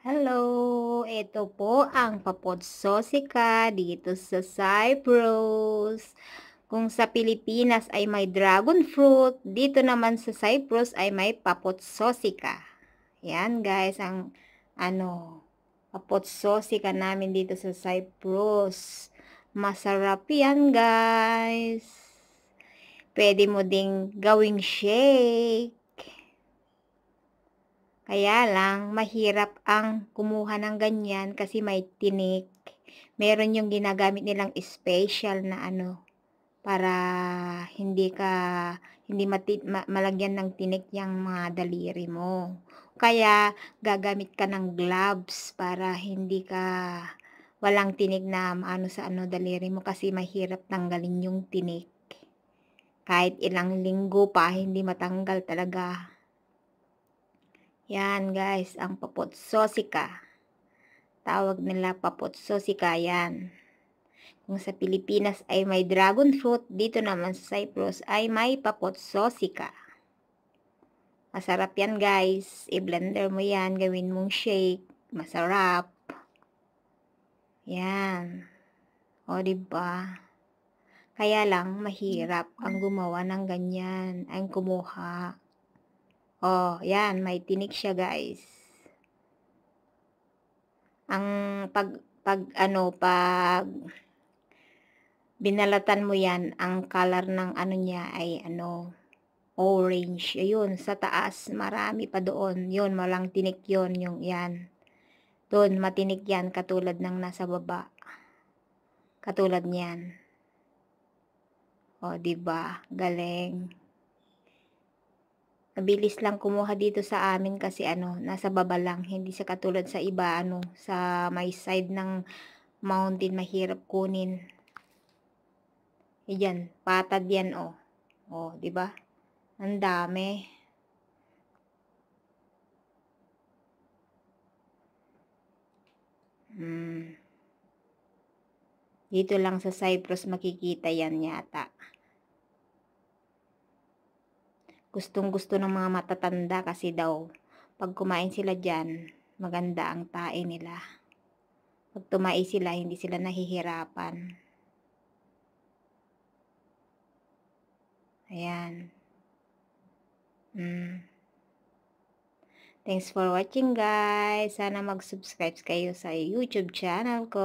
Hello! Ito po ang papotsosika dito sa Cyprus. Kung sa Pilipinas ay may dragon fruit, dito naman sa Cyprus ay may papotsosika. Yan guys, ang ano, papotsosika namin dito sa Cyprus. Masarap yan guys. Pwede mo ding gawing shake. Kaya lang, mahirap ang kumuha ng ganyan kasi may tinik. Meron yung ginagamit nilang special na ano, para hindi malagyan ng tinik yung mga daliri mo. Kaya gagamit ka ng gloves para hindi ka walang tinik na maano sa ano daliri mo kasi mahirap tanggalin yung tinik. Kahit ilang linggo pa hindi matanggal talaga. Yan guys, ang papotsosika. Tawag nila papotsosika yan. Kung sa Pilipinas ay may dragon fruit, dito naman sa Cyprus ay may papotsosika. Masarap yan guys. I-blender mo yan, gawin mong shake. Masarap. Yan. O diba? Kaya lang mahirap ang gumawa ng ganyan, ang kumuha. Oh, yan, may tinik siya guys. Ang pag binalatan mo yan, ang color ng ano niya ay ano, orange. Ayun, sa taas, marami pa doon. Yun, walang tinik yun, yung yan. Doon, matinik yan, katulad ng nasa baba. Katulad niyan. O, diba? Galing. Mabilis lang kumuha dito sa amin kasi ano, nasa baba lang. Hindi sa katulad sa iba, ano, sa may side ng mountain, mahirap kunin. Yan, patad yan, oh. Oh, 'di ba? Ang dami. Dito lang sa Cyprus makikita yan yata. Gustong-gusto ng mga matatanda kasi daw, pag kumain sila dyan, maganda ang tae nila. Pag tumae sila, hindi sila nahihirapan. Ayan. Thanks for watching guys. Sana mag-subscribe kayo sa YouTube channel ko.